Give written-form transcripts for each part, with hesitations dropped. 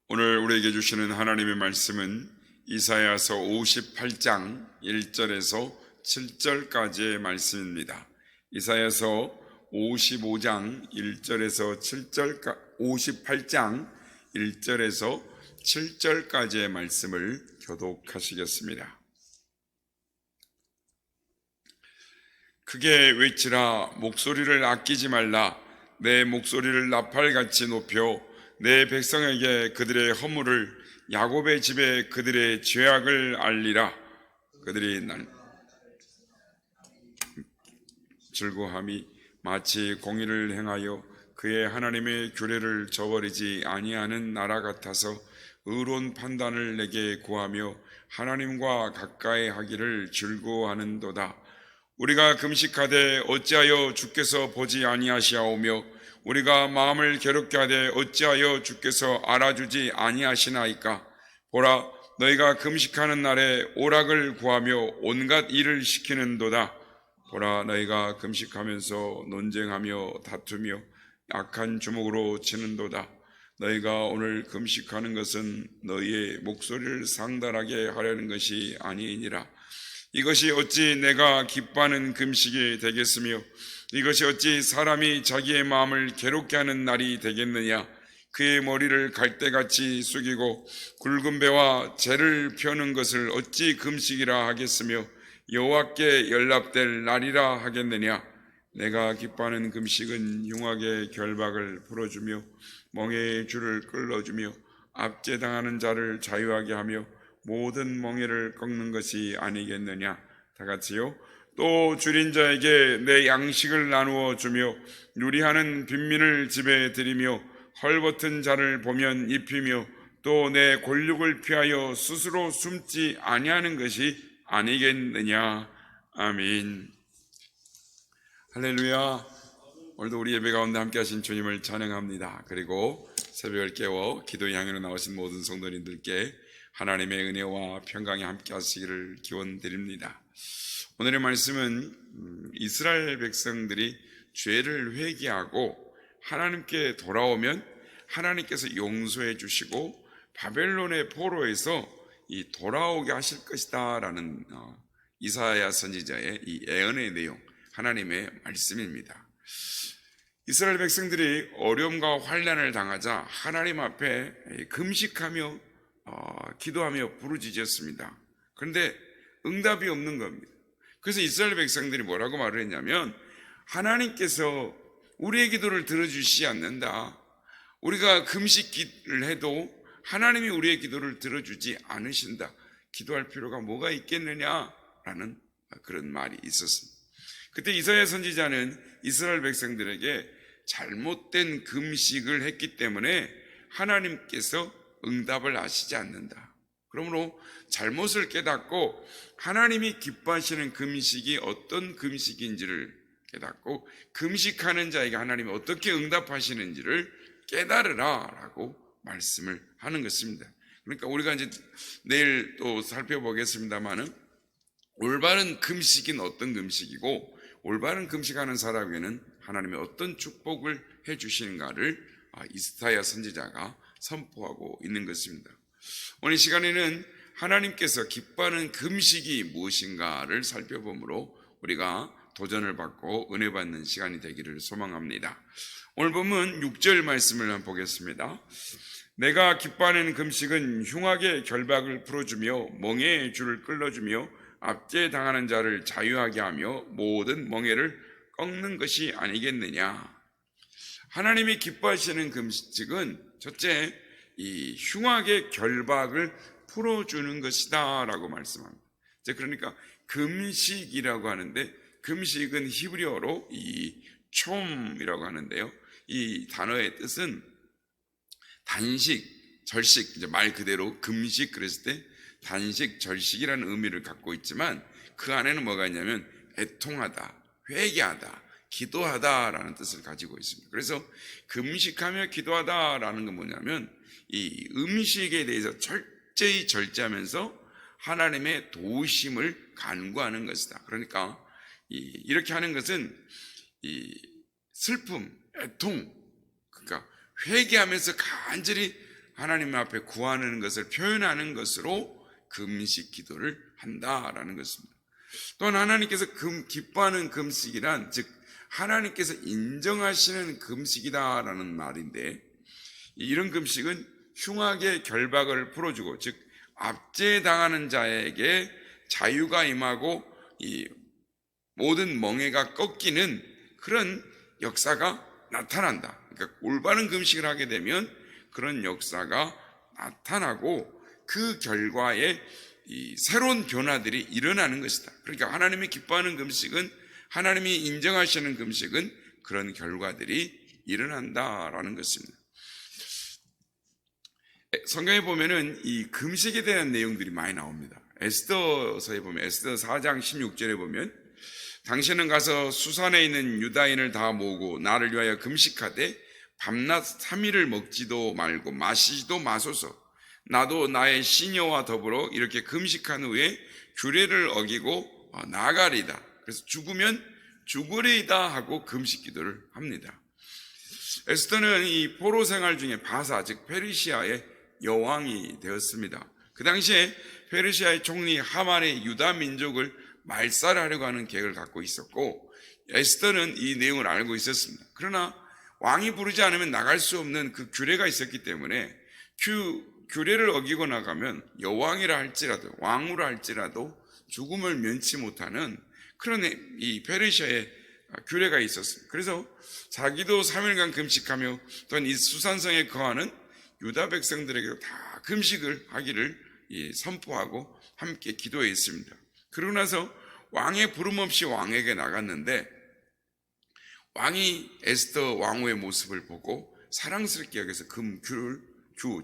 오늘 우리에게 주시는 하나님의 말씀은 이사야서 58장 1절에서 7절까지의 말씀입니다. 이사야서 55장 1절에서 7절까지 58장 1절에서 7절까지의 말씀을 교독하시겠습니다. 크게 외치라. 목소리를 아끼지 말라. 내 목소리를 나팔같이 높여 내 백성에게 그들의 허물을, 야곱의 집에 그들의 죄악을 알리라. 그들이 날 즐거함이 마치 공의를 행하여 그의 하나님의 규례를 저버리지 아니하는 나라 같아서 의로운 판단을 내게 구하며 하나님과 가까이 하기를 즐거워하는도다. 우리가 금식하되 어찌하여 주께서 보지 아니하시하오며 우리가 마음을 괴롭게 하되 어찌하여 주께서 알아주지 아니하시나이까. 보라, 너희가 금식하는 날에 오락을 구하며 온갖 일을 시키는도다. 보라, 너희가 금식하면서 논쟁하며 다투며 약한 주먹으로 치는도다. 너희가 오늘 금식하는 것은 너희의 목소리를 상달하게 하려는 것이 아니니라. 이것이 어찌 내가 기뻐하는 금식이 되겠으며 이것이 어찌 사람이 자기의 마음을 괴롭게 하는 날이 되겠느냐. 그의 머리를 갈대같이 숙이고 굵은 배와 재를 펴는 것을 어찌 금식이라 하겠으며 여호와께 연락될 날이라 하겠느냐. 내가 기뻐하는 금식은 흉악의 결박을 풀어주며 멍에의 줄을 끌어주며 압제당하는 자를 자유하게 하며 모든 멍에를 꺾는 것이 아니겠느냐. 다 같이요. 또 줄인 자에게 내 양식을 나누어 주며 누리하는 빈민을 집에 들이며 헐벗은 자를 보면 입히며 또 내 권력을 피하여 스스로 숨지 아니하는 것이 아니겠느냐. 아멘. 할렐루야. 오늘도 우리 예배 가운데 함께 하신 주님을 찬양합니다. 그리고 새벽을 깨워 기도의 향연으로 나오신 모든 성도님들께 하나님의 은혜와 평강이 함께 하시기를 기원드립니다. 오늘의 말씀은 이스라엘 백성들이 죄를 회개하고 하나님께 돌아오면 하나님께서 용서해 주시고 바벨론의 포로에서 이 돌아오게 하실 것이다 라는 이사야 선지자의 이 예언의 내용, 하나님의 말씀입니다. 이스라엘 백성들이 어려움과 환난을 당하자 하나님 앞에 금식하며 기도하며 부르짖었습니다. 그런데 응답이 없는 겁니다. 그래서 이스라엘 백성들이 뭐라고 말을 했냐면, 하나님께서 우리의 기도를 들어주시지 않는다. 우리가 금식기를 해도 하나님이 우리의 기도를 들어주지 않으신다. 기도할 필요가 뭐가 있겠느냐라는 그런 말이 있었습니다. 그때 이사야 선지자는 이스라엘 백성들에게 잘못된 금식을 했기 때문에 하나님께서 응답을 하시지 않는다. 그러므로 잘못을 깨닫고 하나님이 기뻐하시는 금식이 어떤 금식인지를 깨닫고 금식하는 자에게 하나님이 어떻게 응답하시는지를 깨달으라 라고 말씀을 하는 것입니다. 그러니까 우리가 이제 내일 또 살펴보겠습니다만은 올바른 금식인 어떤 금식이고 올바른 금식하는 사람에게는 하나님의 어떤 축복을 해 주시는가를 이사야 선지자가 선포하고 있는 것입니다. 오늘 시간에는 하나님께서 기뻐하는 금식이 무엇인가를 살펴보므로 우리가 도전을 받고 은혜 받는 시간이 되기를 소망합니다. 오늘 보면 6절 말씀을 한번 보겠습니다. 내가 기뻐하는 금식은 흉악의 결박을 풀어주며 멍에의 줄을 끌어주며 압제당하는 자를 자유하게 하며 모든 멍에를 꺾는 것이 아니겠느냐. 하나님이 기뻐하시는 금식은 첫째, 이 흉악의 결박을 풀어주는 것이다 라고 말씀합니다. 그러니까 금식이라고 하는데, 금식은 히브리어로 이 촘이라고 하는데요, 이 단어의 뜻은 단식, 절식, 이제 말 그대로 금식 그랬을 때 단식, 절식이라는 의미를 갖고 있지만 그 안에는 뭐가 있냐면 애통하다, 회개하다, 기도하다라는 뜻을 가지고 있습니다. 그래서 금식하며 기도하다라는 건 뭐냐면 이 음식에 대해서 철저히 절제하면서 하나님의 도우심을 간구하는 것이다. 그러니까 이렇게 하는 것은 이 슬픔, 애통, 그러니까 회개하면서 간절히 하나님 앞에 구하는 것을 표현하는 것으로 금식 기도를 한다라는 것입니다. 또한 하나님께서 기뻐하는 금식이란 즉 하나님께서 인정하시는 금식이다라는 말인데, 이런 금식은 흉악의 결박을 풀어주고 즉 압제당하는 자에게 자유가 임하고 이 모든 멍해가 꺾이는 그런 역사가 나타난다. 그러니까 올바른 금식을 하게 되면 그런 역사가 나타나고 그 결과에 이 새로운 변화들이 일어나는 것이다. 그러니까 하나님이 기뻐하는 금식은, 하나님이 인정하시는 금식은 그런 결과들이 일어난다라는 것입니다. 성경에 보면은 이 금식에 대한 내용들이 많이 나옵니다. 에스더서에 보면, 에스더 4장 16절에 보면, 당신은 가서 수산에 있는 유다인을 다 모으고 나를 위하여 금식하되 밤낮 3일을 먹지도 말고 마시지도 마소서. 나도 나의 시녀와 더불어 이렇게 금식한 후에 규례를 어기고 나가리다. 그래서 죽으면 죽으리이다 하고 금식 기도를 합니다. 에스더는 이 포로 생활 중에 바사 즉 페르시아의 여왕이 되었습니다. 그 당시에 페르시아의 총리 하만의 유다 민족을 말살하려고 하는 계획을 갖고 있었고, 에스더는 이 내용을 알고 있었습니다. 그러나 왕이 부르지 않으면 나갈 수 없는 그 규례가 있었기 때문에 규례를 어기고 나가면 여왕이라 할지라도 왕으로 할지라도 죽음을 면치 못하는 그런 이 페르시아의 규례가 있었습니다. 그래서 자기도 3일간 금식하며 또한 이 수산성에 거하는 유다 백성들에게도 다 금식을 하기를 선포하고 함께 기도했습니다. 그러고 나서 왕의 부름 없이 왕에게 나갔는데, 왕이 에스더 왕후의 모습을 보고 사랑스럽게 여겨서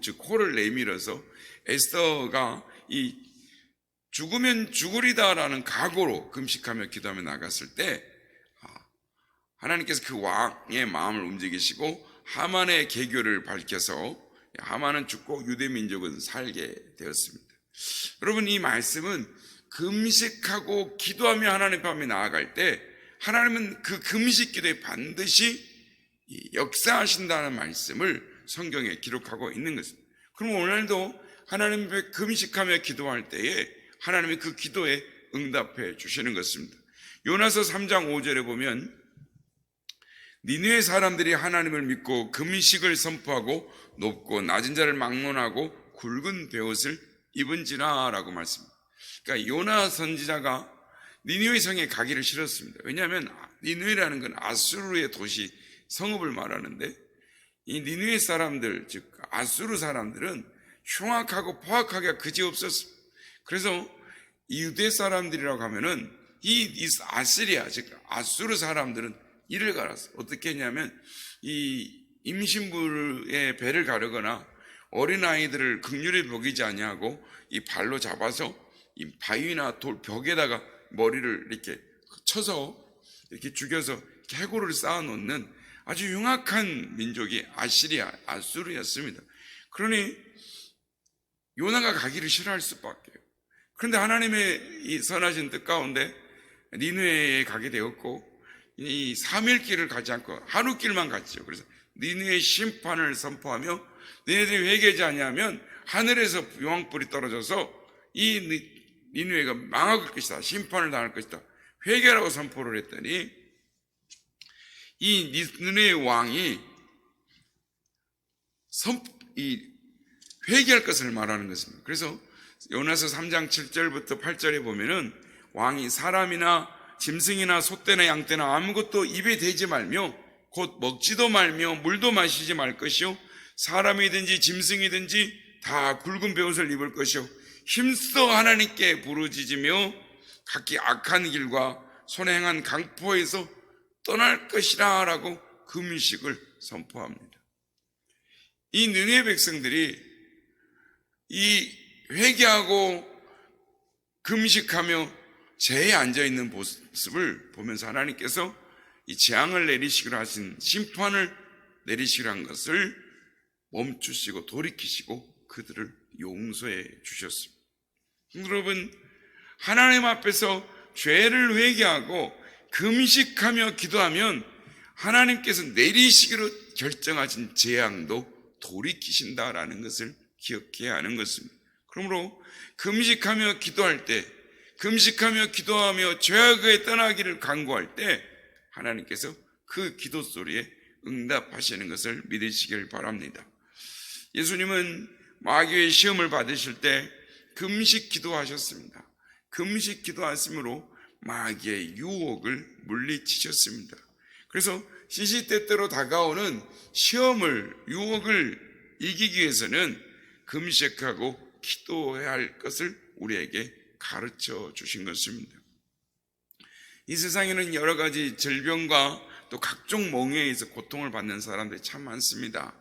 즉 코를 내밀어서 에스더가 이 죽으면 죽으리다라는 각오로 금식하며 기도하며 나갔을 때 하나님께서 그 왕의 마음을 움직이시고 하만의 계교를 밝혀서 하만은 죽고 유대 민족은 살게 되었습니다. 여러분, 이 말씀은 금식하고 기도하며 하나님 앞에 나아갈 때 하나님은 그 금식 기도에 반드시 역사하신다는 말씀을 성경에 기록하고 있는 것입니다. 그럼 오늘도 하나님 앞에 금식하며 기도할 때에 하나님이 그 기도에 응답해 주시는 것입니다. 요나서 3장 5절에 보면, 니느웨 사람들이 하나님을 믿고 금식을 선포하고 높고 낮은 자를 막론하고 굵은 베옷을 입은지라 라고 말씀합니다. 그러니까 요나 선지자가 니느웨 성에 가기를 싫었습니다. 왜냐하면 니느웨라는 건 아수르의 도시 성읍을 말하는데, 이 니느웨 사람들 즉 아수르 사람들은 흉악하고 포악하기가 그지없었습니다. 그래서 이 유대 사람들이라고 하면은 이 아시리아 즉 아수르 사람들은 이를 갈았어요. 어떻게 했냐면 이 임신부의 배를 가르거나 어린아이들을 극률히 먹이지 아니하고 이 발로 잡아서 이 바위나 돌 벽에다가 머리를 이렇게 쳐서 이렇게 죽여서 해골을 쌓아놓는 아주 흉악한 민족이 아수르였습니다. 그러니 요나가 가기를 싫어할 수밖에요. 그런데 하나님의 이 선하신 뜻 가운데 니느웨에 가게 되었고, 이 3일 길을 가지 않고 하루 길만 갔죠. 그래서 니느웨 심판을 선포하며, 너희들이 회개하지 아니하면 하늘에서 유황불이 떨어져서 이 니느웨가 망할 것이다, 심판을 당할 것이다, 회개라고 선포를 했더니 이 니느웨 왕이 회개할 것을 말하는 것입니다. 그래서 요나서 3장 7절부터 8절에 보면은 왕이 사람이나 짐승이나 소떼나 양떼나 아무것도 입에 대지 말며 곧 먹지도 말며 물도 마시지 말 것이요 사람이든지 짐승이든지 다 굵은 베옷을 입을 것이요 힘써 하나님께 부르짖으며 각기 악한 길과 손에 행한 강포에서 떠날 것이라 라고 금식을 선포합니다. 이 느헤 백성들이 이 회개하고 금식하며 죄에 앉아있는 모습을 보면서 하나님께서 이 재앙을 내리시기로 하신 심판을 내리시기로 한 것을 멈추시고 돌이키시고 그들을 용서해 주셨습니다. 여러분, 하나님 앞에서 죄를 회개하고 금식하며 기도하면 하나님께서 내리시기로 결정하신 재앙도 돌이키신다라는 것을 기억해야 하는 것입니다. 그러므로 금식하며 기도할 때, 금식하며 기도하며 죄악에 떠나기를 간구할 때 하나님께서 그 기도 소리에 응답하시는 것을 믿으시길 바랍니다. 예수님은 마귀의 시험을 받으실 때 금식 기도하셨습니다. 금식 기도하심으로 마귀의 유혹을 물리치셨습니다. 그래서 시시때때로 다가오는 시험을, 유혹을 이기기 위해서는 금식하고 기도해야 할 것을 우리에게 가르쳐 주신 것입니다. 이 세상에는 여러 가지 질병과 또 각종 몽에 의해서 고통을 받는 사람들이 참 많습니다.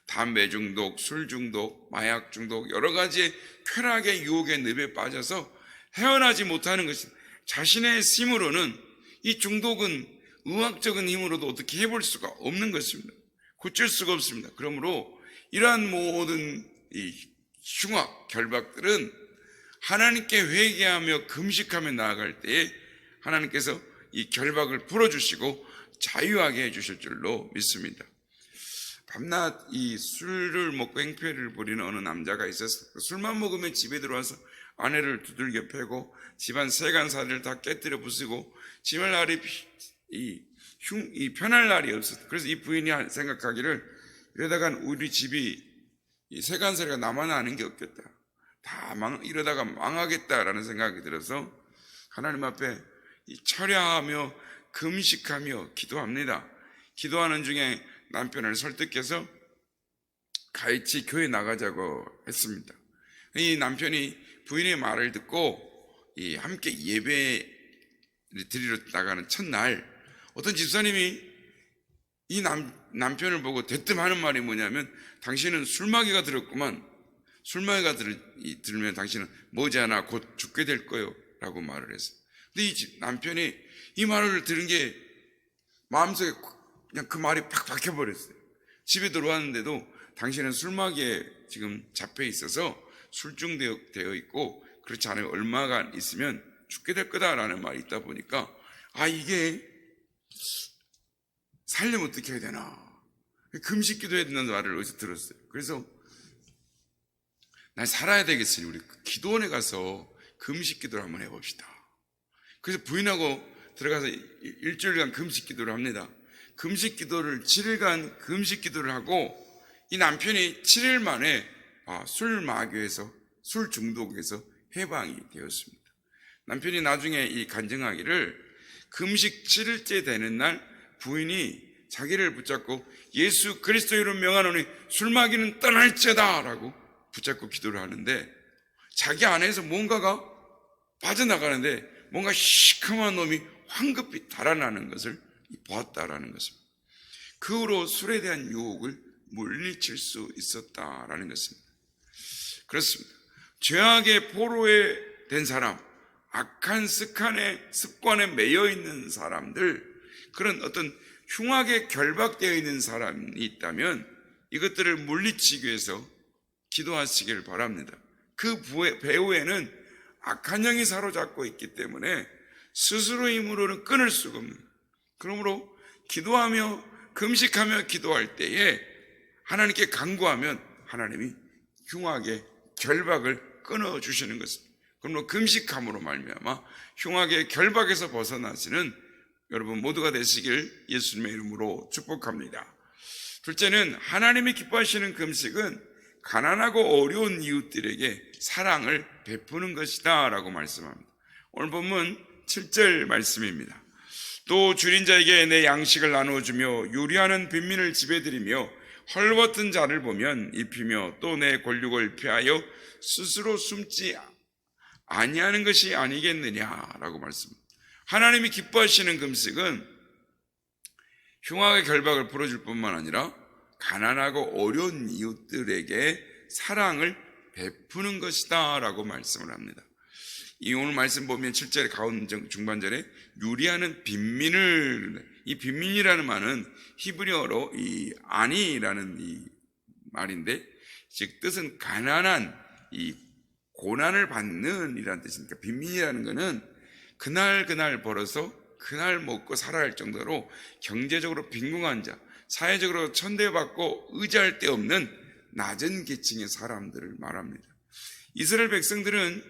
담배 중독, 술 중독, 마약 중독, 여러 가지 쾌락의 유혹의 늪에 빠져서 헤어나지 못하는 것입니다. 자신의 힘으로는 이 중독은 의학적인 힘으로도 어떻게 해볼 수가 없는 것입니다. 고칠 수가 없습니다. 그러므로 이러한 모든 이 흉악, 결박들은 하나님께 회개하며 금식하며 나아갈 때에 하나님께서 이 결박을 풀어주시고 자유하게 해주실 줄로 믿습니다. 밤낮 이 술을 먹고 행패를 부리는 어느 남자가 있었어요. 술만 먹으면 집에 들어와서 아내를 두들겨 패고 집안 세간살을 다 깨뜨려 부수고 집을 날이 이 편할 날이 없었어요. 그래서 이 부인이 생각하기를 이러다간 우리 집이 이 세간살이가 나만 아는 게 없겠다. 이러다가 망하겠다라는 생각이 들어서 하나님 앞에 철야하며 금식하며 기도합니다. 기도하는 중에 남편을 설득해서 같이 교회 나가자고 했습니다. 이 남편이 부인의 말을 듣고 함께 예배를 드리러 나가는 첫날 어떤 집사님이 이 남편을 보고 대뜸 하는 말이 뭐냐면 당신은 술마귀가 들었구만. 술마귀가 들으면 당신은 머지않아 곧 죽게 될 거요 라고 말을 했어요. 근데 이 남편이 이 말을 들은 게 마음속에 그냥 그 말이 팍 박혀버렸어요. 집에 들어왔는데도 당신은 술마귀에 지금 잡혀 있어서 술중되어 있고 그렇지 않으면 얼마간 있으면 죽게 될 거다라는 말이 있다 보니까 이게 살려면 어떻게 해야 되나, 금식 기도해야 된다는 말을 어디서 들었어요. 그래서 난 살아야 되겠으니 우리 기도원에 가서 금식 기도를 한번 해봅시다. 그래서 부인하고 들어가서 일주일간 금식 기도를 합니다. 금식 기도를 7일간 금식 기도를 하고 이 남편이 7일 만에 술 마귀에서, 술 중독에서 해방이 되었습니다. 남편이 나중에 이 간증하기를 금식 7일째 되는 날 부인이 자기를 붙잡고 예수 그리스도 이름 명하노니 술마귀는 떠날지어다 라고 붙잡고 기도를 하는데 자기 안에서 뭔가가 빠져나가는데 뭔가 시커먼 놈이 황급히 달아나는 것을 보았다라는 것입니다. 그 후로 술에 대한 유혹을 물리칠 수 있었다라는 것입니다. 그렇습니다. 죄악의 포로에 된 사람, 악한 습관에 매여 있는 사람들, 그런 어떤 흉악에 결박되어 있는 사람이 있다면 이것들을 물리치기 위해서 기도하시길 바랍니다. 그 배후에는 악한 영이 사로잡고 있기 때문에 스스로 힘으로는 끊을 수가 없는 거예요. 그러므로 기도하며 금식하며 기도할 때에 하나님께 간구하면 하나님이 흉악의 결박을 끊어주시는 것입니다. 그러므로 금식함으로 말미암아 흉악의 결박에서 벗어나시는 여러분 모두가 되시길 예수님의 이름으로 축복합니다. 둘째는 하나님이 기뻐하시는 금식은 가난하고 어려운 이웃들에게 사랑을 베푸는 것이다 라고 말씀합니다. 오늘 본문 7절 말씀입니다. 또 줄인 자에게 내 양식을 나누어주며 요리하는 빈민을 집에 들이며 헐벗은 자를 보면 입히며 또 내 권력을 피하여 스스로 숨지 아니하는 것이 아니겠느냐라고 말씀합니다. 하나님이 기뻐하시는 금식은 흉악의 결박을 풀어줄 뿐만 아니라 가난하고 어려운 이웃들에게 사랑을 베푸는 것이다 라고 말씀을 합니다. 이 오늘 말씀 보면 7절 가운 중반절에 유리하는 빈민을, 이 빈민이라는 말은 히브리어로 이 아니라는 이 말인데 즉 뜻은 가난한, 이 고난을 받는 이라는 뜻입니다. 빈민이라는 것은 그날 벌어서 그날 먹고 살아야 할 정도로 경제적으로 빈궁한 자, 사회적으로 천대받고 의지할 데 없는 낮은 계층의 사람들을 말합니다. 이스라엘 백성들은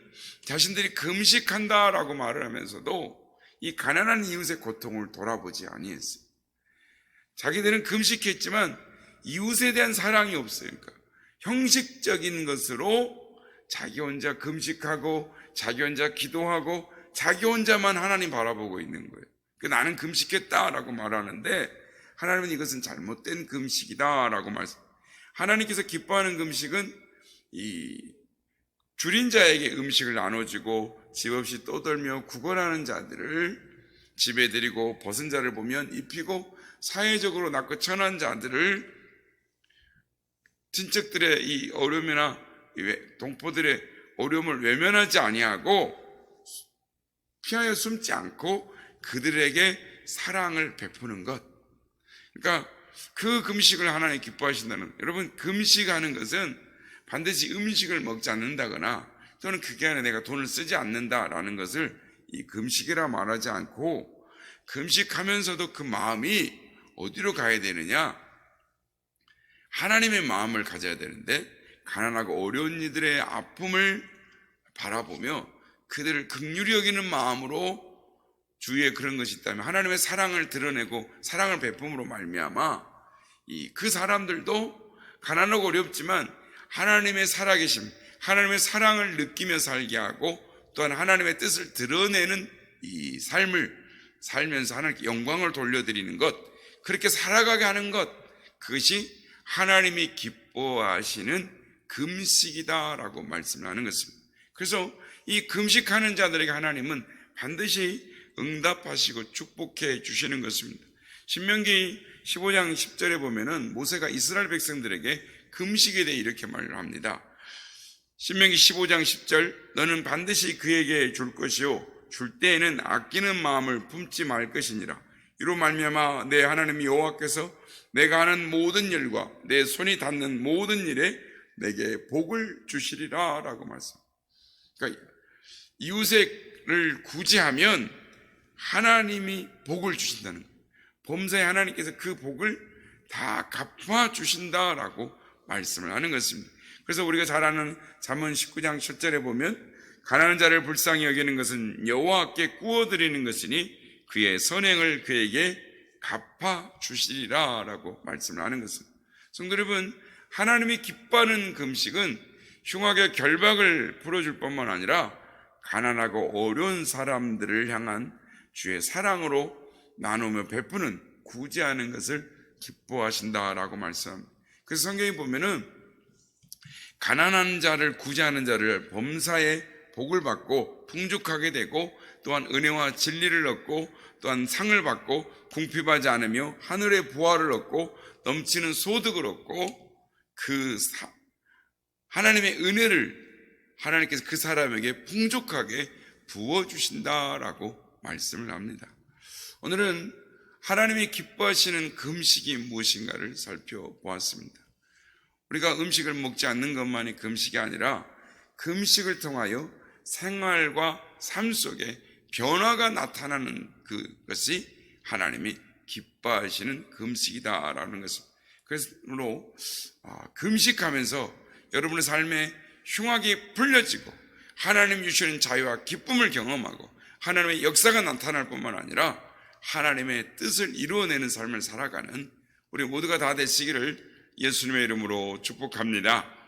자신들이 금식한다라고 말을 하면서도 이 가난한 이웃의 고통을 돌아보지 아니했어요. 자기들은 금식했지만 이웃에 대한 사랑이 없어요. 그러니까 형식적인 것으로 자기 혼자 금식하고 자기 혼자 기도하고 자기 혼자만 하나님 바라보고 있는 거예요. 나는 금식했다라고 말하는데 하나님은 이것은 잘못된 금식이다라고 말씀. 하나님께서 기뻐하는 금식은 이 줄인 자에게 음식을 나눠주고 집 없이 떠돌며 구걸하는 자들을 집에 들이고 벗은 자를 보면 입히고 사회적으로 낮고 천한 자들을 친척들의 이 어려움이나 동포들의 어려움을 외면하지 아니하고 피하여 숨지 않고 그들에게 사랑을 베푸는 것. 그러니까 그 금식을 하나님 기뻐하신다는, 여러분 금식하는 것은 반드시 음식을 먹지 않는다거나 또는 그게 아니라 내가 돈을 쓰지 않는다라는 것을 이 금식이라 말하지 않고, 금식하면서도 그 마음이 어디로 가야 되느냐, 하나님의 마음을 가져야 되는데 가난하고 어려운 이들의 아픔을 바라보며 그들을 긍휼히 여기는 마음으로 주위에 그런 것이 있다면 하나님의 사랑을 드러내고 사랑을 베품으로 말미암아 그 사람들도 가난하고 어렵지만 하나님의 살아계심, 하나님의 사랑을 느끼며 살게 하고 또한 하나님의 뜻을 드러내는 이 삶을 살면서 하나님께 영광을 돌려드리는 것, 그렇게 살아가게 하는 것, 그것이 하나님이 기뻐하시는 금식이다라고 말씀을 하는 것입니다. 그래서 이 금식하는 자들에게 하나님은 반드시 응답하시고 축복해 주시는 것입니다. 신명기 15장 10절에 보면은 모세가 이스라엘 백성들에게 금식에 대해 이렇게 말을 합니다. 신명기 15장 10절, 너는 반드시 그에게 줄 것이요 줄 때에는 아끼는 마음을 품지 말 것이니라. 이로 말미암아 내 하나님 여호와께서 내가 하는 모든 일과 내 손이 닿는 모든 일에 내게 복을 주시리라 라고 말씀. 그러니까 이웃을 구제하면 하나님이 복을 주신다는 거예요. 범사에 하나님께서 그 복을 다 갚아 주신다라고 말씀을 하는 것입니다. 그래서 우리가 잘 아는 잠언 19장 7절에 보면 가난한 자를 불쌍히 여기는 것은 여호와께 구워드리는 것이니 그의 선행을 그에게 갚아 주시리라 라고 말씀을 하는 것입니다. 성도 여러분, 하나님이 기뻐하는 금식은 흉악의 결박을 풀어줄 뿐만 아니라 가난하고 어려운 사람들을 향한 주의 사랑으로 나누며 베푸는, 구제하는 것을 기뻐하신다라고 말씀합니다. 그래서 성경에 보면은 가난한 자를 구제하는 자를 범사에 복을 받고 풍족하게 되고 또한 은혜와 진리를 얻고 또한 상을 받고 궁핍하지 않으며 하늘의 부활을 얻고 넘치는 소득을 얻고 하나님의 은혜를 하나님께서 그 사람에게 풍족하게 부어주신다라고 말씀을 합니다. 오늘은 하나님이 기뻐하시는 금식이 무엇인가를 살펴보았습니다. 우리가 음식을 먹지 않는 것만이 금식이 아니라 금식을 통하여 생활과 삶 속에 변화가 나타나는 그것이 하나님이 기뻐하시는 금식이다라는 것입니다. 그래서 금식하면서 여러분의 삶에 흉악이 풀려지고 하나님 주시는 자유와 기쁨을 경험하고 하나님의 역사가 나타날 뿐만 아니라 하나님의 뜻을 이루어내는 삶을 살아가는 우리 모두가 다 되시기를 예수님의 이름으로 축복합니다.